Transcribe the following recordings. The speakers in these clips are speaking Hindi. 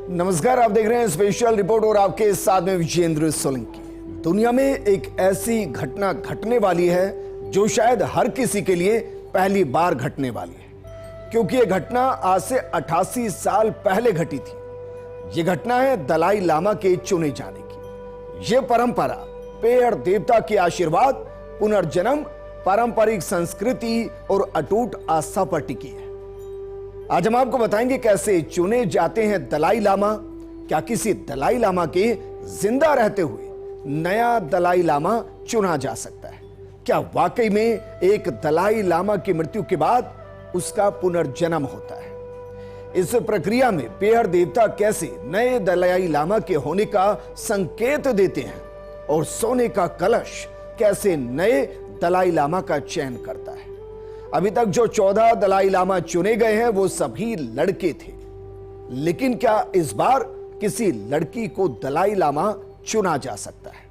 नमस्कार, आप देख रहे हैं स्पेशल रिपोर्ट और आपके साथ में विजेंद्र सोलंकी। दुनिया में एक ऐसी घटना घटने वाली है जो शायद हर किसी के लिए पहली बार घटने वाली है, क्योंकि यह घटना आज से 88 साल पहले घटी थी। यह घटना है दलाई लामा के चुने जाने की। यह परंपरा पेड़ देवता के आशीर्वाद, पुनर्जन्म, पारंपरिक संस्कृति और अटूट आस्था पर टिकी है। आज हम आपको बताएंगे कैसे चुने जाते हैं दलाई लामा। क्या किसी दलाई लामा के जिंदा रहते हुए नया दलाई लामा चुना जा सकता है? क्या वाकई में एक दलाई लामा की मृत्यु के बाद उसका पुनर्जन्म होता है? इस प्रक्रिया में पेड़ देवता कैसे नए दलाई लामा के होने का संकेत देते हैं और सोने का कलश कैसे नए दलाई लामा का चयन करता है। अभी तक जो 14 दलाई लामा चुने गए हैं वो सभी लड़के थे, लेकिन क्या इस बार किसी लड़की को दलाई लामा चुना जा सकता है?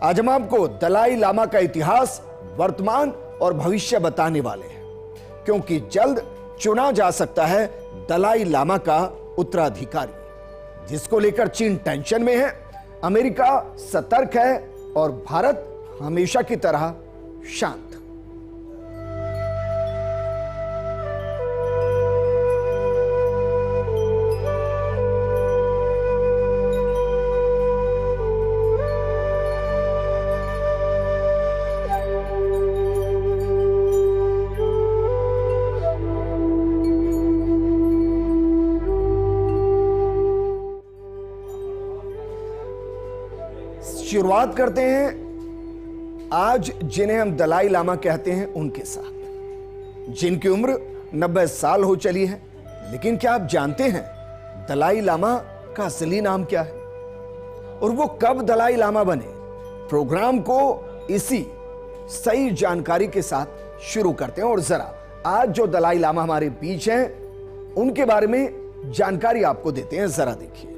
आज हम आपको दलाई लामा का इतिहास, वर्तमान और भविष्य बताने वाले हैं, क्योंकि जल्द चुना जा सकता है दलाई लामा का उत्तराधिकारी, जिसको लेकर चीन टेंशन में है, अमेरिका सतर्क है और भारत हमेशा की तरह शांत। शुरुआत करते हैं आज जिन्हें हम दलाई लामा कहते हैं उनके साथ, जिनकी उम्र 90 साल हो चली है। लेकिन क्या आप जानते हैं दलाई लामा का असली नाम क्या है और वो कब दलाई लामा बने? प्रोग्राम को इसी सही जानकारी के साथ शुरू करते हैं और जरा आज जो दलाई लामा हमारे बीच हैं उनके बारे में जानकारी आपको देते हैं। जरा देखिए,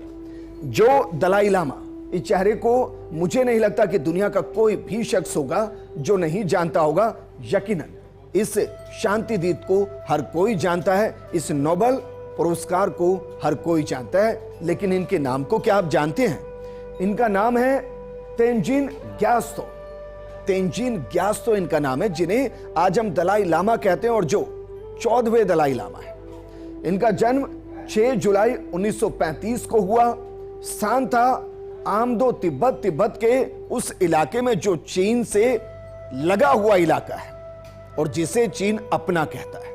जो दलाई लामा, इस चेहरे को मुझे नहीं लगता कि दुनिया का कोई भी शख्स होगा जो नहीं जानता होगा। यकीनन इस शांति दूत को हर कोई जानता है, इस नोबेल पुरस्कार को हर कोई जानता है, लेकिन इनके नाम को क्या आप जानते हैं? इनका नाम है तेंजिन ग्यात्सो। तेंजिन ग्यात्सो इनका नाम है, जिन्हें आज हम दलाई लामा कहते हैं और जो 14वें दलाई लामा है। इनका जन्म 6 जुलाई 1935 को हुआ। स्थान था आमदो तिब्बत। तिब्बत के उस इलाके में जो चीन से लगा हुआ इलाका है और जिसे चीन अपना कहता है।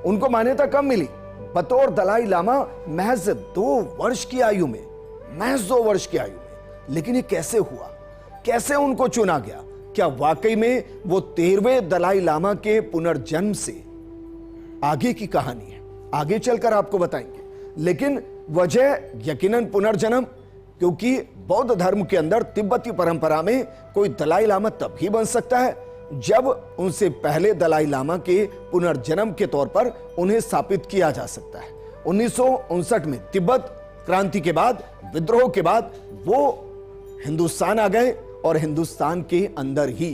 उनको मान्यता कब मिली? बतौर दलाई लामा महज 2 वर्ष की आयु में, महज 2 वर्ष की आयु में। लेकिन ये कैसे हुआ? कैसे उनको चुना गया? क्या वाकई में वो 13वें दलाई लामा के पुनर्जन्म से आगे की कहानी है? आगे चलकर आपको बताएंगे। लेकिन वजह यकीनन पुनर्जन्म, क्योंकि बौद्ध धर्म के अंदर तिब्बती परंपरा में कोई दलाई लामा तभी बन सकता है जब उनसे पहले दलाई लामा के पुनर्जन्म के तौर पर उन्हें स्थापित किया जा सकता है। 1959 में तिब्बत क्रांति के बाद, विद्रोह के बाद वो हिंदुस्तान आ गए और हिंदुस्तान के अंदर ही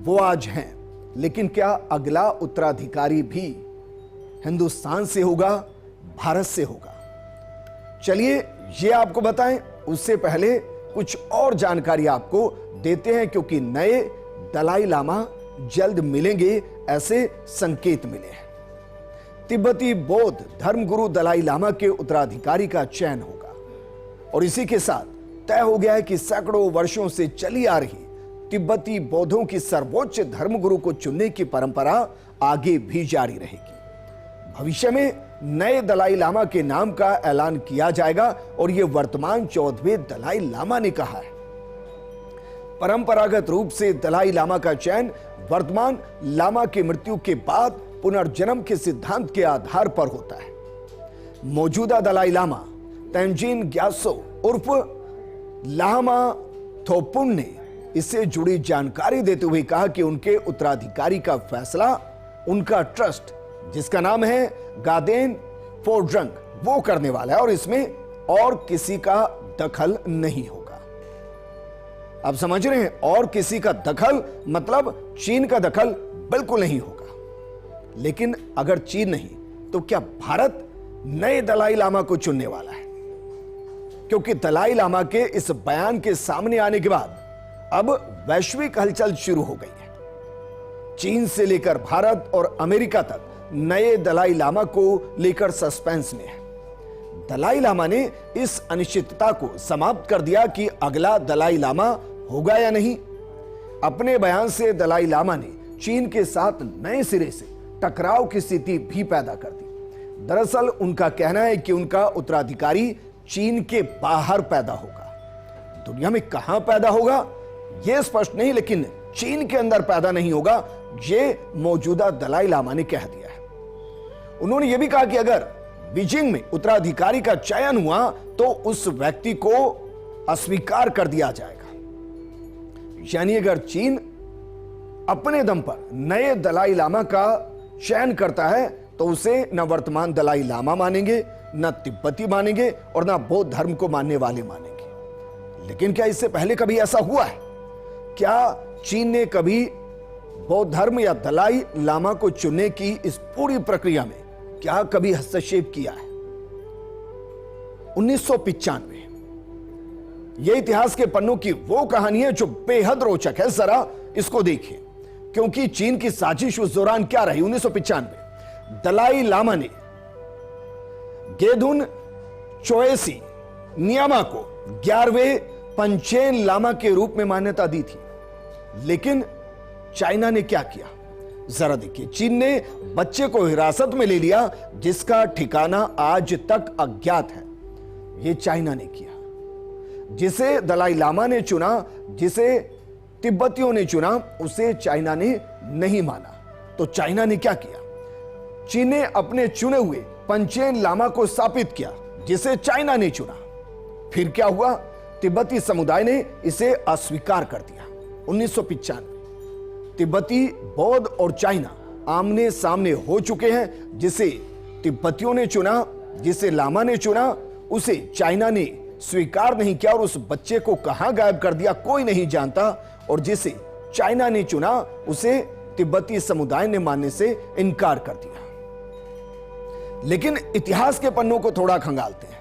वो आज हैं। लेकिन क्या अगला उत्तराधिकारी भी हिंदुस्तान से होगा, भारत से होगा? चलिए ये आपको बताएं, उससे पहले कुछ और जानकारी आपको देते हैं, क्योंकि नए दलाई लामा जल्द मिलेंगे, ऐसे संकेत मिले हैं। तिब्बती बौद्ध धर्मगुरु दलाई लामा के उत्तराधिकारी का चयन होगा और इसी के साथ तय हो गया है कि सैकड़ों वर्षों से चली आ रही तिब्बती बौद्धों की सर्वोच्च धर्मगुरु को चुनने की परंपरा आगे भी जारी रहेगी। भविष्य में नए दलाई लामा के नाम का ऐलान किया जाएगा और यह वर्तमान 14वें दलाई लामा ने कहा है। परंपरागत रूप से दलाई लामा का चयन वर्तमान लामा की मृत्यु के बाद पुनर्जन्म के सिद्धांत के आधार पर होता है। मौजूदा दलाई लामा तेंजिन ग्यात्सो उर्फ लामा थोपुन ने इससे जुड़ी जानकारी देते हुए कहा कि उनके उत्तराधिकारी का फैसला उनका ट्रस्ट, जिसका नाम है गादेन फोड्रंग, वो करने वाला है और इसमें और किसी का दखल नहीं होगा। आप समझ रहे हैं? और किसी का दखल मतलब चीन का दखल बिल्कुल नहीं होगा। लेकिन अगर चीन नहीं तो क्या भारत नए दलाई लामा को चुनने वाला है, क्योंकि दलाई लामा के इस बयान के सामने आने के बाद अब वैश्विक हलचल शुरू हो गई है। चीन से लेकर भारत और अमेरिका तक नए दलाई लामा को लेकर सस्पेंस में है। दलाई लामा ने इस अनिश्चितता को समाप्त कर दिया कि अगला दलाई लामा होगा या नहीं। अपने बयान से दलाई लामा ने चीन के साथ नए सिरे से टकराव की स्थिति भी पैदा कर दी। दरअसल उनका कहना है कि उनका उत्तराधिकारी चीन के बाहर पैदा होगा। दुनिया में कहां पैदा होगा यह स्पष्ट नहीं, लेकिन चीन के अंदर पैदा नहीं होगा, यह मौजूदा दलाई लामा ने कह दिया है। उन्होंने यह भी कहा कि अगर बीजिंग में उत्तराधिकारी का चयन हुआ तो उस व्यक्ति को अस्वीकार कर दिया जाएगा। यानी अगर चीन अपने दम पर नए दलाई लामा का चयन करता है तो उसे न वर्तमान दलाई लामा मानेंगे, न तिब्बती मानेंगे और न बौद्ध धर्म को मानने वाले मानेंगे। लेकिन क्या इससे पहले कभी ऐसा हुआ है? क्या चीन ने कभी बौद्ध धर्म या दलाई लामा को चुनने की इस पूरी प्रक्रिया में क्या कभी हस्तक्षेप किया है? 1995 यह इतिहास के पन्नों की वो कहानी है जो बेहद रोचक है। जरा इसको देखिए, क्योंकि चीन की साजिश उस दौरान क्या रही। 1995 दलाई लामा ने गेदुन चोएसी नियामा को 11वें पंचेन लामा के रूप में मान्यता दी थी। लेकिन चाइना ने क्या किया जरा देखिए। चीन ने बच्चे को हिरासत में ले लिया जिसका ठिकाना आज तक अज्ञात है। यह चाइना ने किया। जिसे दलाई लामा ने चुना, जिसे तिब्बतियों ने चुना, उसे चाइना ने नहीं माना। तो चाइना ने क्या किया? चीन ने अपने चुने हुए पंचेन लामा को स्थापित किया जिसे चाइना ने चुना। फिर क्या हुआ? तिब्बती समुदाय ने इसे अस्वीकार कर दिया। 1995 तिब्बती, बौद्ध और चाइना आमने सामने हो चुके हैं। जिसे तिब्बतियों ने चुना, जिसे लामा ने चुना, उसे चाइना ने स्वीकार नहीं किया और उस बच्चे को कहां गायब कर दिया कोई नहीं जानता। और जिसे चाइना ने चुना उसे तिब्बती समुदाय ने मानने से इनकार कर दिया। लेकिन इतिहास के पन्नों को थोड़ा खंगालते हैं।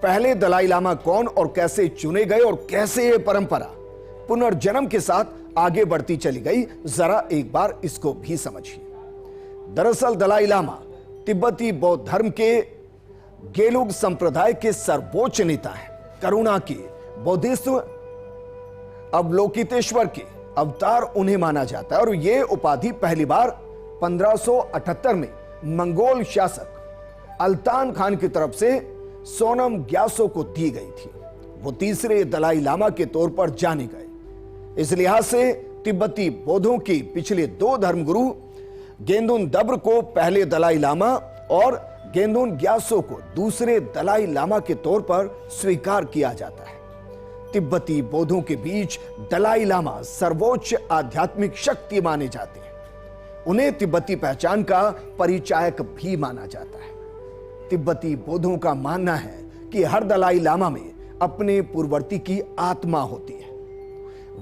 पहले दलाई लामा कौन और कैसे चुने गए और कैसे यह परंपरा पुनर्जन्म के साथ आगे बढ़ती चली गई, जरा एक बार इसको भी समझिए। दरअसल दलाई लामा तिब्बती बौद्ध धर्म के गेलुग संप्रदाय के सर्वोच्च नेता हैं। करुणा के, बौद्धिस्व, अवलोकितेश्वर के अवतार उन्हें माना जाता है। और यह उपाधि पहली बार 1578 में मंगोल शासक अल्तान खान की तरफ से सोनम ग्यासो को दी गई थी। वो तीसरे दलाई लामा के तौर पर जाने गए। इस लिहाज से तिब्बती बौद्धों के पिछले दो धर्मगुरु गेंदुन दब्र को पहले दलाई लामा और गेंदुन ग्यासो को दूसरे दलाई लामा के तौर पर स्वीकार किया जाता है। तिब्बती बौद्धों के बीच दलाई लामा सर्वोच्च आध्यात्मिक शक्ति माने जाते हैं। उन्हें तिब्बती पहचान का परिचायक भी माना जाता है। तिब्बती बौद्धों का मानना है कि हर दलाई लामा में अपने पूर्ववर्ती की आत्मा होती है।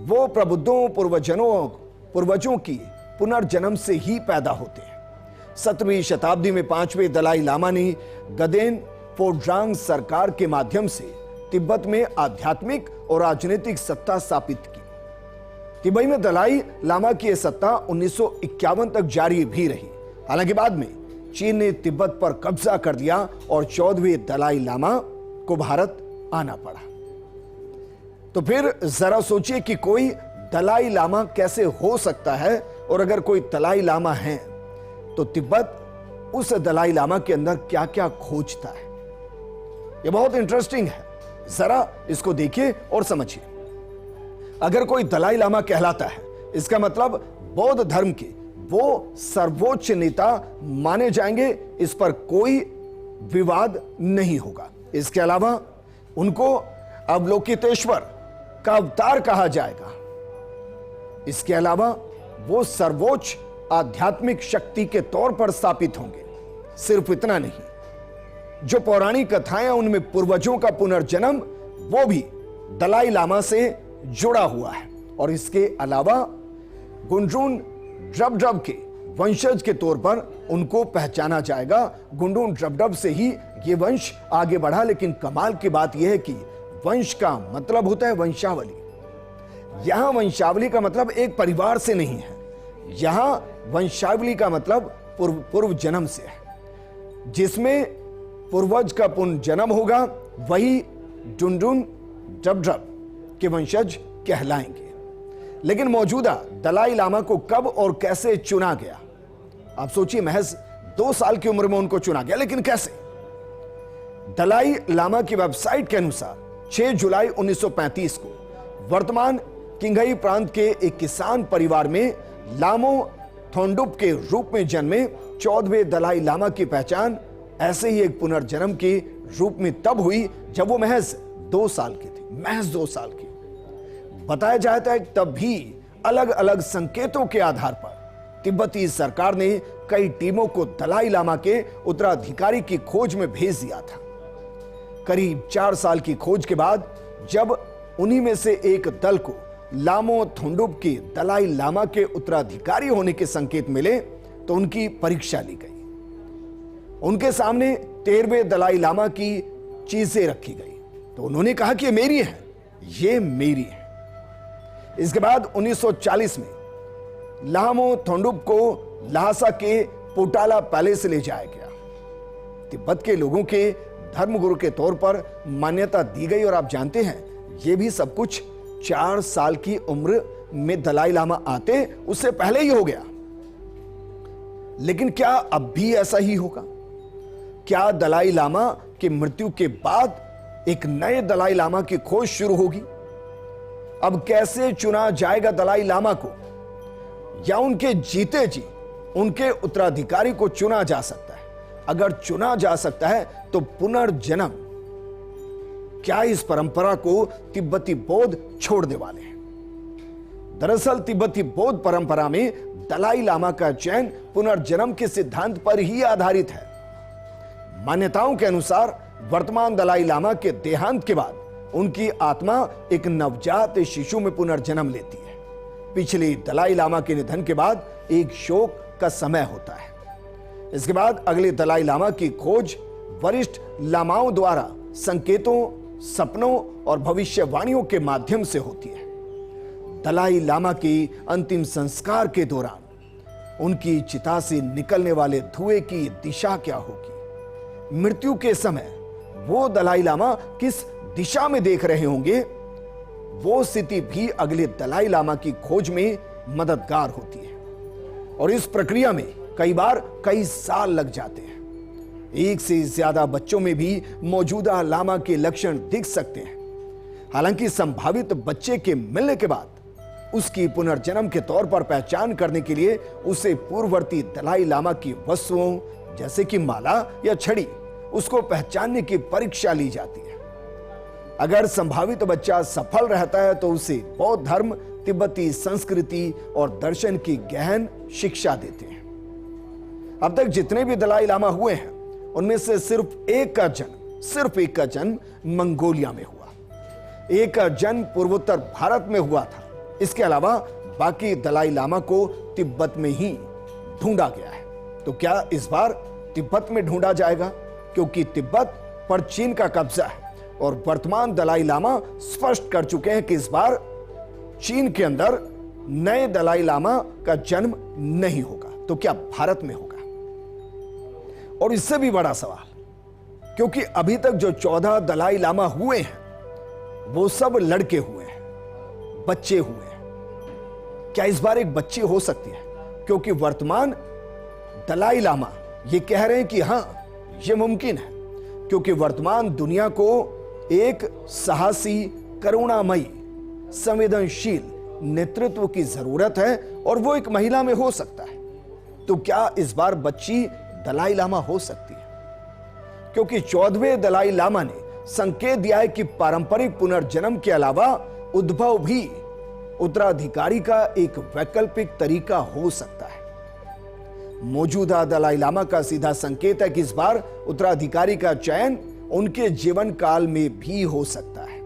वो प्रबुद्धों पूर्वजों की पुनर्जन्म से ही पैदा होते हैं। 17वीं शताब्दी में 5वें दलाई लामा ने गदेन फोड्रांग सरकार के माध्यम से तिब्बत में आध्यात्मिक और राजनीतिक सत्ता स्थापित की। तिब्बत में दलाई लामा की यह सत्ता 1951 तक जारी भी रही। हालांकि बाद में चीन ने तिब्बत पर कब्जा कर दिया और 14वें दलाई लामा को भारत आना पड़ा। तो फिर जरा सोचिए कि कोई दलाई लामा कैसे हो सकता है, और अगर कोई दलाई लामा है तो तिब्बत उस दलाई लामा के अंदर क्या क्या खोजता है। यह बहुत इंटरेस्टिंग है, जरा इसको देखिए और समझिए। अगर कोई दलाई लामा कहलाता है, इसका मतलब बौद्ध धर्म के वो सर्वोच्च नेता माने जाएंगे, इस पर कोई विवाद नहीं होगा। इसके अलावा उनको अवलोकितेश्वर का अवतार कहा जाएगा। इसके अलावा वो सर्वोच्च आध्यात्मिक शक्ति के तौर पर स्थापित होंगे। सिर्फ इतना नहीं, जो पौराणिक कथाएं उनमें पूर्वजों का पुनर्जन्म, वो भी दलाई लामा से जुड़ा हुआ है। और इसके अलावा गुंड्रुन ड्रब के वंशज के तौर पर उनको पहचाना जाएगा। गुंडून ड्रबडब से ही ये वंश आगे बढ़ा, लेकिन कमाल की बात यह है कि वंश का मतलब होता है वंशावली। यहां वंशावली का मतलब एक परिवार से नहीं है, यहां वंशावली का मतलब पूर्व जन्म से है। जिसमें पूर्वज का पुनर्जन्म होगा वही डुनडुन ड्रबडब के वंशज कहलाएंगे। लेकिन मौजूदा दलाई लामा को कब और कैसे चुना गया? आप सोचिए, महज 2 साल की उम्र में उनको चुना गया, लेकिन कैसे? दलाई लामा की वेबसाइट के अनुसार 6 जुलाई 1935 को वर्तमान किंगई प्रांत के एक किसान परिवार में लामो थोंडुप के रूप में जन्मे 14वें दलाई लामा की पहचान ऐसे ही एक पुनर्जन्म के रूप में तब हुई जब वो महज 2 साल की थी, महज 2 साल की। बताया जाता है कि तब भी अलग अलग संकेतों के आधार पर तिब्बती सरकार ने कई टीमों को दलाई लामा के उत्तराधिकारी की खोज में भेज दिया था। करीब 4 साल की खोज के बाद जब उन्हीं में से एक दल को लामो थोंडुप के दलाई लामा के उत्तराधिकारी होने के संकेत मिले तो उनकी परीक्षा ली गई। उनके सामने 13वें दलाई लामा की चीजें रखी गई तो उन्होंने कहा कि ये मेरी है, ये मेरी है। इसके बाद 1940 में लामो थोंडुप को ल्हासा के पोटाला पैलेस ले जाया गया। तिब्बत के लोगों के धर्मगुरु के तौर पर मान्यता दी गई और आप जानते हैं यह भी सब कुछ 4 साल की उम्र में दलाई लामा आते उससे पहले ही हो गया। लेकिन क्या अब भी ऐसा ही होगा? क्या दलाई लामा की मृत्यु के बाद एक नए दलाई लामा की खोज शुरू होगी? अब कैसे चुना जाएगा दलाई लामा को? या उनके जीते जी उनके उत्तराधिकारी को चुना जा सकता है? अगर चुना जा सकता है तो पुनर्जन्म, क्या इस परंपरा को तिब्बती बौद्ध छोड़ने वाले हैं? दरअसल तिब्बती बौद्ध परंपरा में दलाई लामा का चयन पुनर्जन्म के सिद्धांत पर ही आधारित है। मान्यताओं के अनुसार वर्तमान दलाई लामा के देहांत के बाद उनकी आत्मा एक नवजात शिशु में पुनर्जन्म लेती है। पिछले दलाई लामा के निधन के बाद एक शोक का समय होता है। इसके बाद अगले दलाई लामा की खोज वरिष्ठ लामाओं द्वारा संकेतों, सपनों और भविष्यवाणियों के माध्यम से होती है। दलाई लामा के अंतिम संस्कार के दौरान उनकी चिता से निकलने वाले धुएं की दिशा क्या होगी? मृत्यु के समय वो दलाई लामा किस दिशा में देख रहे होंगे? वो स्थिति भी अगले दलाई लामा की खोज में मददगार होती है और इस प्रक्रिया में कई बार कई साल लग जाते हैं। एक से ज्यादा बच्चों में भी मौजूदा लामा के लक्षण दिख सकते हैं। हालांकि संभावित बच्चे के मिलने के बाद उसकी पुनर्जन्म के तौर पर पहचान करने के लिए उसे पूर्ववर्ती दलाई लामा की वस्तुओं जैसे कि माला या छड़ी, उसको पहचानने की परीक्षा ली जाती है। अगर संभावित बच्चा सफल रहता है तो उसे बौद्ध धर्म, तिब्बती संस्कृति और दर्शन की गहन शिक्षा देते हैं। अब तक जितने भी दलाई लामा हुए हैं उनमें से सिर्फ एक का जन्म मंगोलिया में हुआ। एक का जन्म पूर्वोत्तर भारत में हुआ था। इसके अलावा बाकी दलाई लामा को तिब्बत में ही ढूंढा गया है। तो क्या इस बार तिब्बत में ढूंढा जाएगा? क्योंकि तिब्बत पर चीन का कब्जा है और वर्तमान दलाई लामा स्पष्ट कर चुके हैं कि इस बार चीन के अंदर नए दलाई लामा का जन्म नहीं होगा। तो क्या भारत में होगा? और इससे भी बड़ा सवाल, क्योंकि अभी तक जो 14 दलाई लामा हुए हैं वो सब लड़के हुए हैं, बच्चे हुए हैं। क्या इस बार एक बच्ची हो सकती है? क्योंकि वर्तमान दलाई लामा ये कह रहे हैं कि हां, ये मुमकिन है, क्योंकि वर्तमान दुनिया को एक साहसी, करुणामयी, संवेदनशील नेतृत्व की जरूरत है और वो एक महिला में हो सकता है। तो क्या इस बार बच्ची दलाई लामा हो सकती है? क्योंकि 14वें दलाई लामा ने संकेत दिया है कि पारंपरिक पुनर्जन्म के अलावा उद्भव भी उत्तराधिकारी का एक वैकल्पिक तरीका हो सकता है। मौजूदा दलाई लामा का सीधा संकेत है कि इस बार उत्तराधिकारी का चयन उनके जीवन काल में भी हो सकता है।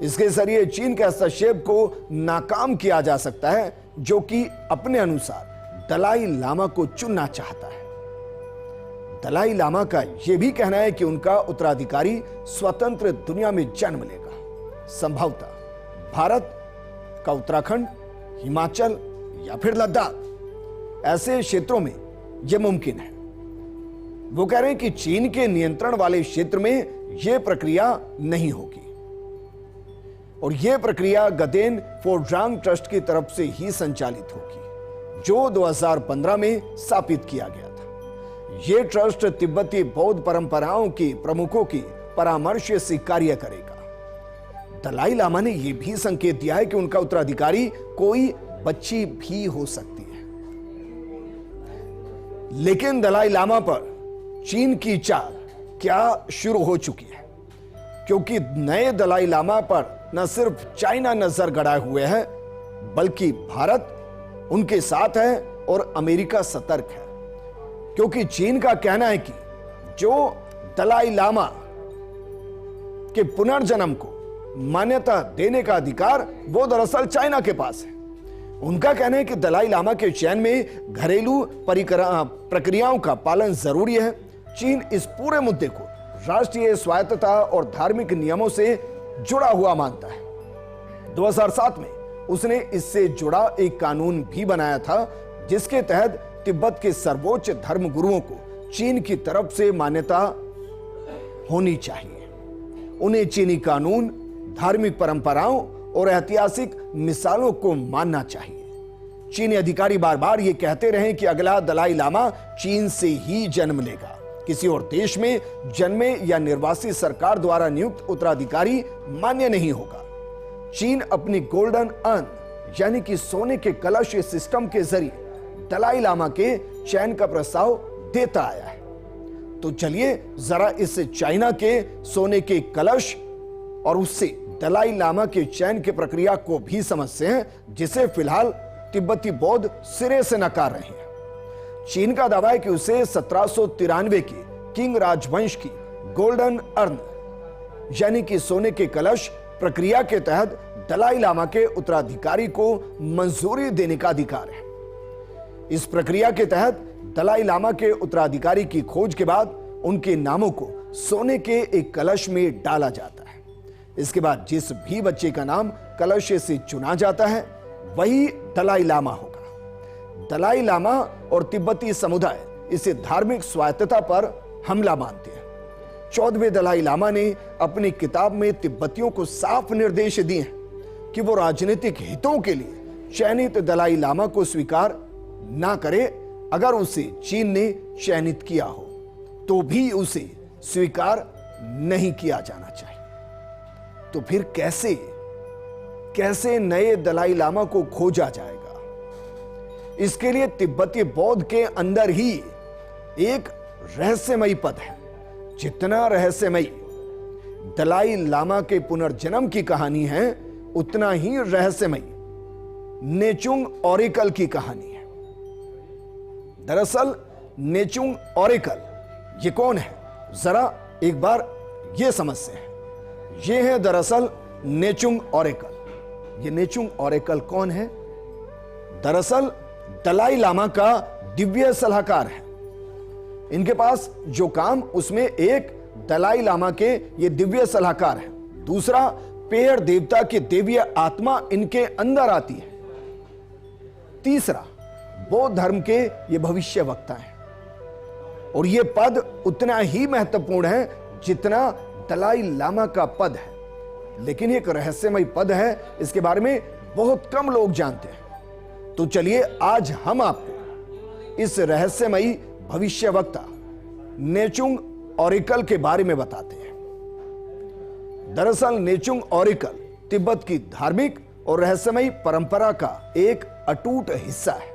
इसके जरिए चीन के हस्तक्षेप को नाकाम किया जा सकता है, जो कि अपने अनुसार दलाई लामा को चुनना चाहता है। दलाई लामा का यह भी कहना है कि उनका उत्तराधिकारी स्वतंत्र दुनिया में जन्म लेगा, संभवतः भारत का उत्तराखंड, हिमाचल या फिर लद्दाख, ऐसे क्षेत्रों में यह मुमकिन है। वो कह रहे हैं कि चीन के नियंत्रण वाले क्षेत्र में यह प्रक्रिया नहीं होगी और यह प्रक्रिया गदेन फोरजांग ट्रस्ट की तरफ से ही संचालित होगी, जो 2015 में स्थापित किया गया था। यह ट्रस्ट तिब्बती बौद्ध परंपराओं के प्रमुखों की परामर्श से कार्य करेगा। दलाई लामा ने यह भी संकेत दिया है कि उनका उत्तराधिकारी कोई बच्ची भी हो सकती है। लेकिन दलाई लामा पर चीन की चाल क्या शुरू हो चुकी है, क्योंकि नए दलाई लामा पर न सिर्फ चाइना नजर गड़ाए हुए है, बल्कि भारत उनके साथ है और अमेरिका सतर्क है, क्योंकि चीन का कहना है कि जो दलाई लामा के पुनर्जन्म को मान्यता देने का अधिकार वो दरअसल चाइना के पास है। उनका कहना है कि दलाई लामा के चयन में घरेलू प्रक्रियाओं का पालन जरूरी है। चीन इस पूरे मुद्दे को राष्ट्रीय स्वायत्तता और धार्मिक नियमों से जुड़ा हुआ मानता है। 2007 में उसने इससे जुड़ा एक कानून भी बनाया था, जिसके तहत तिब्बत के सर्वोच्च धर्म गुरुओं को चीन की तरफ से मान्यता होनी चाहिए। उन्हें चीनी कानून, धार्मिक परंपराओं और ऐतिहासिक मिसालों को मानना चाहिए। चीनी अधिकारी बार बार ये कहते रहे कि अगला दलाई लामा चीन से ही जन्म लेगा, किसी और देश में जन्मे या निर्वासित सरकार द्वारा नियुक्त उत्तराधिकारी मान्य नहीं होगा। चीन अपनी गोल्डन अर्न यानी कि सोने के कलश सिस्टम के जरिए दलाई लामा के चयन का प्रस्ताव देता आया है। तो चलिए जरा इस चाइना के सोने के कलश और उससे दलाई लामा के चयन की प्रक्रिया को भी समझते हैं, जिसे फिलहाल तिब्बती बौद्ध सिरे से नकार रहे हैं। चीन का दावा है कि उसे 1793 के किंग राजवंश की गोल्डन अर्न यानी कि सोने के कलश प्रक्रिया के तहत दलाई लामा के उत्तराधिकारी को मंजूरी देने का अधिकार है। इस प्रक्रिया के तहत दलाई लामा के उत्तराधिकारी की खोज के बाद उनके नामों को सोने के एक कलश में डाला जाता है। इसके बाद जिस भी बच्चे का नाम कलश से चुना जाता है वही दलाई लामा होगा। दलाई लामा और तिब्बती समुदाय इसे धार्मिक स्वायत्तता पर हमला मानते हैं। 14वें दलाई लामा ने अपनी किताब में तिब्बतियों को साफ निर्देश दिए हैं कि वो राजनीतिक हितों के लिए चयनित दलाई लामा को स्वीकार ना करे। अगर उसे चीन ने चयनित किया हो तो भी उसे स्वीकार नहीं किया जाना चाहिए। तो फिर कैसे नए दलाई लामा को खोजा जाएगा? इसके लिए तिब्बती बौद्ध के अंदर ही एक रहस्यमयी पद है। जितना रहस्यमयी दलाई लामा के पुनर्जन्म की कहानी है, उतना ही रहस्यमयी नेचुंग ओरेकल की कहानी है। दरअसल नेचुंग ओरेकल ये कौन है, जरा एक बार ये समझते हैं। ये है दरअसल नेचुंग ओरेकल। ये नेचुंग ओरेकल कौन है? दरअसल दलाई लामा का दिव्य सलाहकार है। इनके पास जो काम, उसमें एक दलाई लामा के ये दिव्य सलाहकार है, दूसरा पेड़ देवता की दिव्य आत्मा इनके अंदर आती है, तीसरा बौद्ध धर्म के ये भविष्य वक्ता है। और ये पद उतना ही महत्वपूर्ण है जितना दलाई लामा का पद है, लेकिन एक रहस्यमय पद है, इसके बारे में बहुत कम लोग जानते हैं। तो चलिए आज हम आपको इस रहस्यमयी भविष्यवक्ता नेचुंग ओरेकल के बारे में बताते हैं। दरअसल नेचुंग ओरेकल तिब्बत की धार्मिक और रहस्यमयी परंपरा का एक अटूट हिस्सा है,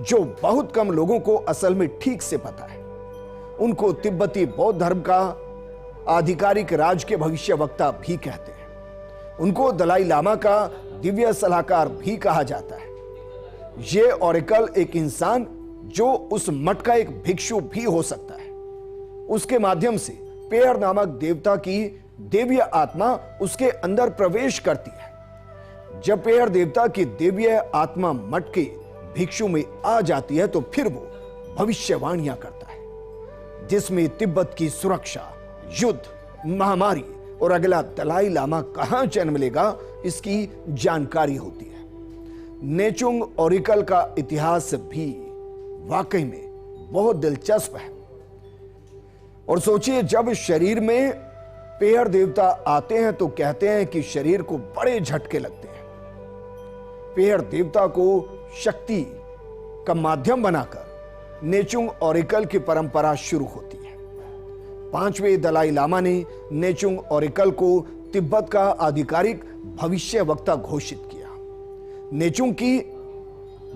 जो बहुत कम लोगों को असल में ठीक से पता है। उनको तिब्बती बौद्ध धर्म का आधिकारिक राज के भविष्यवक्ता भी कहते हैं। उनको दलाई लामा का दिव्य सलाहकार भी कहा जाता है। ये ओरेकल एक इंसान जो उस मठ का एक भिक्षु भी हो सकता है, उसके माध्यम से पेड़ नामक देवता की दिव्य आत्मा उसके अंदर प्रवेश करती है। जब पेड़ देवता की दिव्य आत्मा मठ के भिक्षु में आ जाती है तो फिर वो भविष्यवाणियां करता है, जिसमें तिब्बत की सुरक्षा, युद्ध, महामारी और अगला दलाई लामा कहां जन्म लेगा इसकी जानकारी होती है। नेचुंग ओरिकल का इतिहास भी वाकई में बहुत दिलचस्प है। और सोचिए, जब शरीर में पेहर देवता आते हैं तो कहते हैं कि शरीर को बड़े झटके लगते हैं। पेहर देवता को शक्ति का माध्यम बनाकर नेचुंग ओरिकल की परंपरा शुरू होती है। 5वें दलाई लामा ने नेचुंग ओरिकल को तिब्बत का आधिकारिक भविष्यवक्ता घोषित किया। नेचुंग की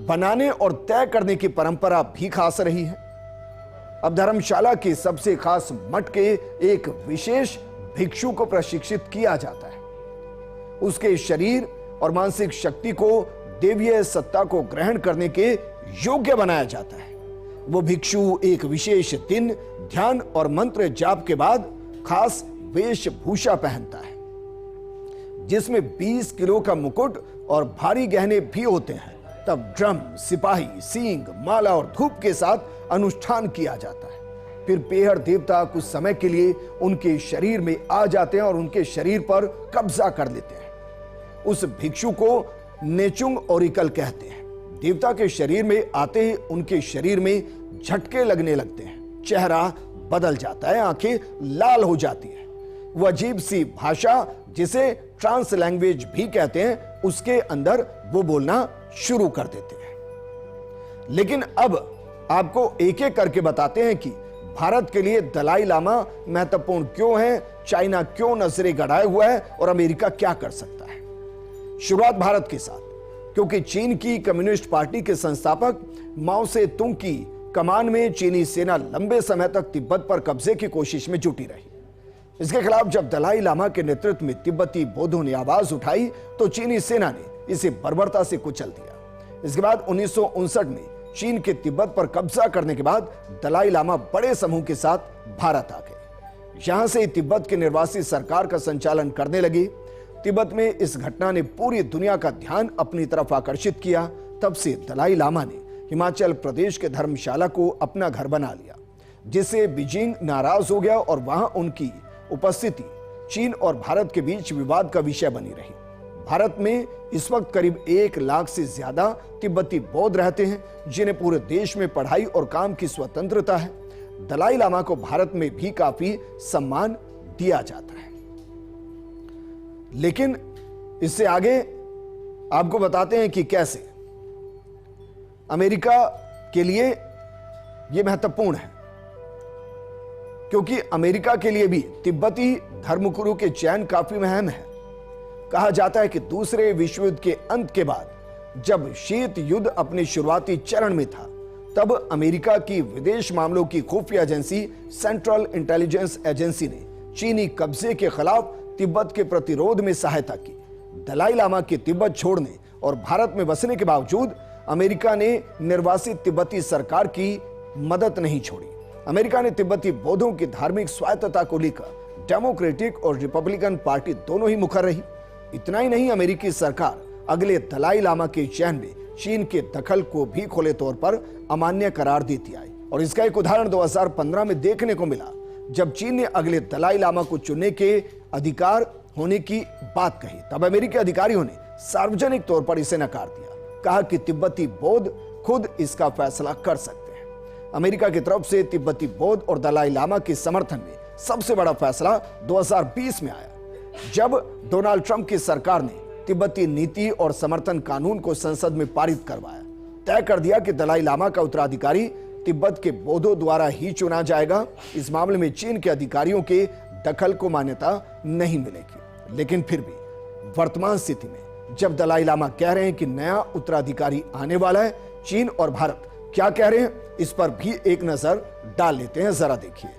बनाने और तय करने की परंपरा भी खास रही है। अब धर्मशाला के सबसे खास मठ के एक विशेष भिक्षु को प्रशिक्षित किया जाता है। उसके शरीर और मानसिक शक्ति को देवीय सत्ता को ग्रहण करने के योग्य बनाया जाता है। वो भिक्षु एक विशेष दिन ध्यान और मंत्र जाप के बाद खास वेशभूषा पहनता है, जिसमें 20 किलो का मुकुट और भारी गहने भी होते हैं। तब ड्रम, सिपाही, सींग, माला और धूप के साथ अनुष्ठान किया जाता है। फिर पेहर देवता कुछ समय के लिए उनके शरीर में आ जाते हैं और उनके शरीर पर कब्जा कर लेते हैं। उस भिक्षु को नेचुंग ओरिकल कहते हैं। देवता के शरीर में आते ही उनके शरीर में झटके लगने लगते हैं, चेहरा बदल जाता है, आंखें लाल हो जाती है। वो अजीब सी भाषा, जिसे ट्रांस लैंग्वेज भी कहते हैं, उसके अंदर वो बोलना शुरू कर देते हैं। लेकिन अब आपको एक एक करके बताते हैं कि भारत के लिए दलाई लामा महत्वपूर्ण क्यों है, चाइना क्यों नजरें गड़ाए हुआ है और अमेरिका क्या कर सकता है। शुरुआत भारत के साथ, क्योंकि चीन की कम्युनिस्ट पार्टी के संस्थापक माओ से तुंग की कमान में चीनी सेना लंबे समय तक तिब्बत पर कब्जे की कोशिश में जुटी रही। इसके खिलाफ जब दलाई लामा के नेतृत्व में तिब्बती बौद्धों ने आवाज उठाई तो चीनी सेना ने इसे बर्बरता से कुचल दिया। इसके बाद 1959 में चीन के तिब्बत पर कब्जा करने के बाद दलाई लामा बड़े समूह के साथ भारत आ गए। यहां से तिब्बत के निर्वासित सरकार का संचालन करने लगी। तिब्बत में इस घटना ने पूरी दुनिया का ध्यान अपनी तरफ आकर्षित किया। तब से दलाई लामा ने हिमाचल प्रदेश के धर्मशाला को अपना घर बना लिया, जिससे बीजिंग नाराज हो गया और वहां उनकी उपस्थिति चीन और भारत के बीच विवाद का विषय बनी रही। भारत में इस वक्त करीब 1 लाख से ज्यादा तिब्बती बौद्ध रहते हैं, जिन्हें पूरे देश में पढ़ाई और काम की स्वतंत्रता है। दलाई लामा को भारत में भी काफी सम्मान दिया जाता है। लेकिन इससे आगे आपको बताते हैं कि कैसे अमेरिका के लिए यह महत्वपूर्ण है, क्योंकि अमेरिका के लिए भी तिब्बती धर्मगुरु के चयन काफी अहम है। कहा जाता है कि दूसरे विश्व युद्ध के अंत के बाद जब शीत युद्ध अपने शुरुआती चरण में था, तब अमेरिका की विदेश मामलों की खुफिया एजेंसी सेंट्रल इंटेलिजेंस एजेंसी ने चीनी कब्जे के खिलाफ तिब्बत के प्रतिरोध में सहायता की। दलाई लामा के तिब्बत छोड़ने और भारत में बसने के बावजूद अमेरिका ने निर्वासित तिब्बती सरकार की मदद नहीं छोड़ी। अमेरिका ने तिब्बती बौद्धों की धार्मिक स्वायत्तता को लेकर डेमोक्रेटिक और रिपब्लिकन पार्टी दोनों ही मुखर रही। इतना ही नहीं, अमेरिकी सरकार अगले दलाई लामा के चयन में चीन के दखल को भी खुले तौर पर अमान्य करार देती आई। और इसका एक उदाहरण 2015 में देखने को मिला, जब चीन ने अगले दलाई लामा को चुनने के अधिकार होने की बात कही। तब अमेरिकी अधिकारियों ने सार्वजनिक तौर पर इसे नकार दिया, कहा कि तिब्बती बौद्ध खुद इसका फैसला कर सकते हैं। अमेरिका की तरफ से तिब्बती बौद्ध और दलाई लामा के समर्थन में सबसे बड़ा फैसला 2020 में आया, जब डोनाल्ड ट्रंप की सरकार ने तिब्बती नीति और समर्थन कानून को संसद में पारित करवाया। तय कर दिया कि दलाई लामा का उत्तराधिकारी तिब्बत के बौद्धों द्वारा ही चुना जाएगा। इस मामले में चीन के अधिकारियों के दखल को मान्यता नहीं मिलेगी। लेकिन फिर भी वर्तमान स्थिति में जब दलाई लामा कह रहे हैं कि नया उत्तराधिकारी आने वाला है, चीन और भारत क्या कह रहे हैं, इस पर भी एक नजर डाल लेते हैं। जरा देखिए,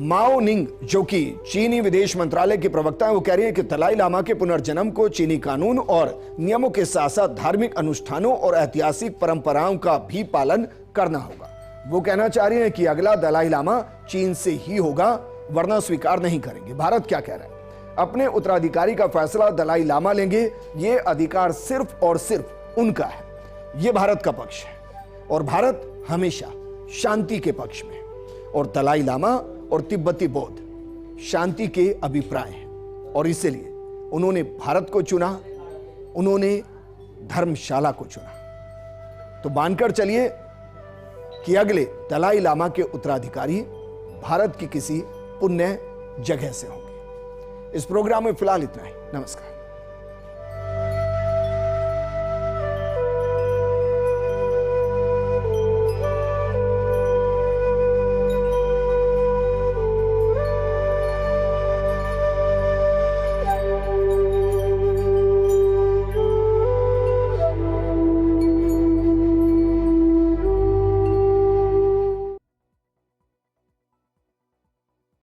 माओ निंग, जो कि चीनी विदेश मंत्रालय के प्रवक्ता हैं, वो कह रहे हैं कि दलाई लामा के पुनर्जन्म को चीनी कानून और नियमों के साथ साथ धार्मिक अनुष्ठानों और ऐतिहासिक परंपराओं का भी पालन करना होगा। वो कहना चाह रहे हैं कि अगला दलाई लामा चीन से ही होगा, वरना स्वीकार नहीं करेंगे। भारत क्या कह रहा है, अपने उत्तराधिकारी का फैसला दलाई लामा लेंगे, ये अधिकार सिर्फ और सिर्फ उनका है। यह भारत का पक्ष है और भारत हमेशा शांति के पक्ष में है। और दलाई लामा और तिब्बती बौद्ध शांति के अभिप्राय हैं और इसलिए उन्होंने भारत को चुना, उन्होंने धर्मशाला को चुना। तो मानकर चलिए कि अगले दलाई लामा के उत्तराधिकारी भारत की किसी पुण्य जगह से होंगे। इस प्रोग्राम में फिलहाल इतना ही। नमस्कार।